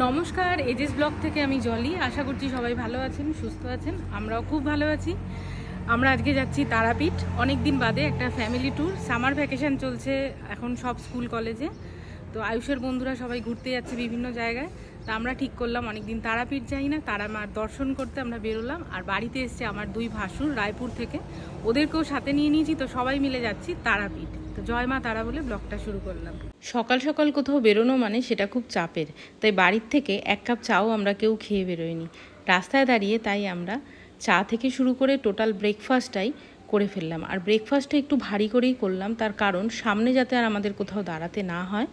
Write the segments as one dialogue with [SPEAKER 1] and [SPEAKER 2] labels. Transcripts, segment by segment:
[SPEAKER 1] নমস্কার, edges blog থেকে আমি জলি। আশা করছি সবাই ভালো আছেন, সুস্থ আছেন। আমরাও খুব ভালো আছি। আমরা আজকে যাচ্ছি তারাপীঠ। অনেক দিন বাদে একটা ফ্যামিলি ট্যুর। সামার ভ্যাকেশন চলছে এখন সব স্কুল কলেজে, তো আয়ুষের বন্ধুরা সবাই ঘুরতে যাচ্ছে বিভিন্ন জায়গায়। তা আমরা ঠিক করলাম অনেকদিন তারাপীঠ যাই না, তারা মার দর্শন করতে আমরা বেরোলাম। আর বাড়িতে এসছে আমার দুই ভাসুর রায়পুর থেকে, ওদেরকেও সাথে নিয়ে নিয়েছি। তো সবাই মিলে যাচ্ছি তারাপীঠ। তো জয় মা তারা বলে ব্লগটা শুরু করলাম। সকাল সকাল কোথাও বেরোনো মানে সেটা খুব চাপের, তাই বাড়ির থেকে এক কাপ চাও আমরা কেউ খেয়ে বেরোইনি। রাস্তায় দাঁড়িয়ে তাই আমরা চা থেকে শুরু করে টোটাল ব্রেকফাস্টটাই করে ফেললাম। আর ব্রেকফাস্টটা একটু ভারী করেই করলাম, তার কারণ সামনে যাতে আর আমাদের কোথাও দাঁড়াতে না হয়,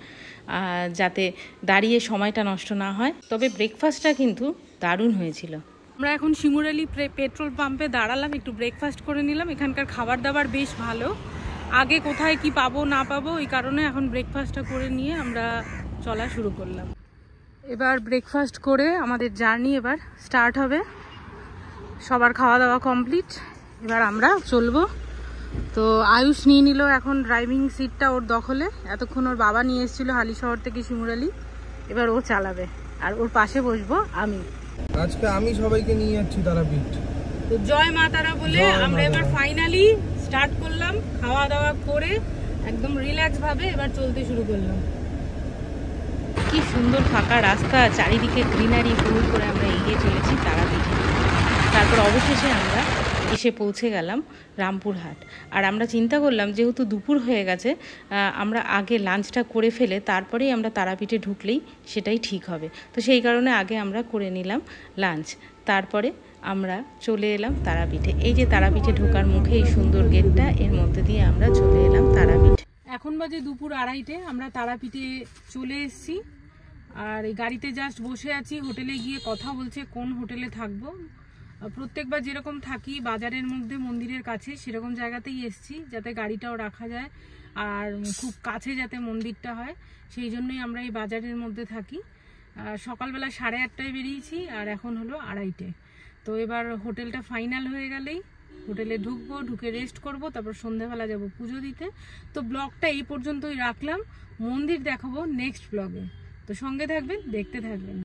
[SPEAKER 1] যাতে দাঁড়িয়ে সময়টা নষ্ট না হয়। তবে ব্রেকফাস্টটা কিন্তু দারুণ হয়েছিল। আমরা এখন শিমুরালি পেট্রোল পাম্পে দাঁড়ালাম, একটু ব্রেকফাস্ট করে নিলাম। এখানকার খাবার দাবার বেশ ভালো। আগে কোথায় কি পাবো না পাবো এই কারণে এখন ব্রেকফাস্টটা করে নিয়ে আমরা চলা শুরু করলাম। এবার ব্রেকফাস্ট করে আমাদের জার্নি এবার স্টার্ট হবে। সবার খাওয়া দাওয়া কমপ্লিট, এবার আমরা চলবো। তো আয়ুষ নিয়ে নিল এখন ড্রাইভিং সিটটা ওর দখলে। এতক্ষণ ওর বাবা নিয়ে এসেছিল হালিশহর থেকে শিমুরালি, এবার ও চালাবে আর ওর পাশে বসবো আমি।
[SPEAKER 2] আজকে আমি সবাইকে নিয়ে যাচ্ছি তারাপীঠ।
[SPEAKER 1] তো জয় মা তারা বলে আমরা এবার ফাইনালি স্টার্ট করলাম। খাওয়া দাওয়া করে একদম রিল্যাক্স ভাবে এবার চলতে শুরু করলাম। কি সুন্দর ফাঁকা রাস্তা, চারিদিকে গ্রিনারি ফুল করে আমরা এগিয়ে চলেছি তারাপীঠে। তারপর অবশেষে আমরা এসে পৌঁছে গেলাম রামপুরহাট। আর আমরা চিন্তা করলাম যেহেতু দুপুর হয়ে গেছে, আমরা আগে লাঞ্চটা করে ফেলে তারপরেই আমরা তারাপীঠে ঢুকলেই সেটাই ঠিক হবে। তো সেই কারণে আগে আমরা করে নিলাম লাঞ্চ, তারপরে আমরা চলে এলাম তারাপীঠে। এই যে তারাপীঠে ঢোকার মুখে এই সুন্দর গেটটা, এর মধ্যে দিয়ে আমরা চলে এলাম তারাপীঠ। এখন বাজে দুপুর 2:30, আমরা তারাপীঠে চলে এসেছি। আর এই গাড়িতে জাস্ট বসে আছি, হোটেলে গিয়ে কথা বলছে কোন হোটেলে থাকবো। প্রত্যেকবার যেরকম থাকি বাজারের মধ্যে মন্দিরের কাছে, সেরকম জায়গাতেই এসছি যাতে গাড়িটাও রাখা যায় আর খুব কাছে যাতে মন্দিরটা হয়, সেই জন্যই আমরা এই বাজারের মধ্যে থাকি। সকালবেলা 8:30টায় বেরিয়েছি আর এখন হলো 2:30। তো এবার হোটেলটা ফাইনাল হয়ে গেলেই হোটেলে ঢুকবো, ঢুকে রেস্ট করব, তারপর সন্ধ্যাবেলা যাব পুজো দিতে। তো ব্লগটা এই পর্যন্তই রাখলাম, মন্দির দেখাবো নেক্সট ব্লগে। তো সঙ্গে থাকবেন, দেখতে থাকবেন।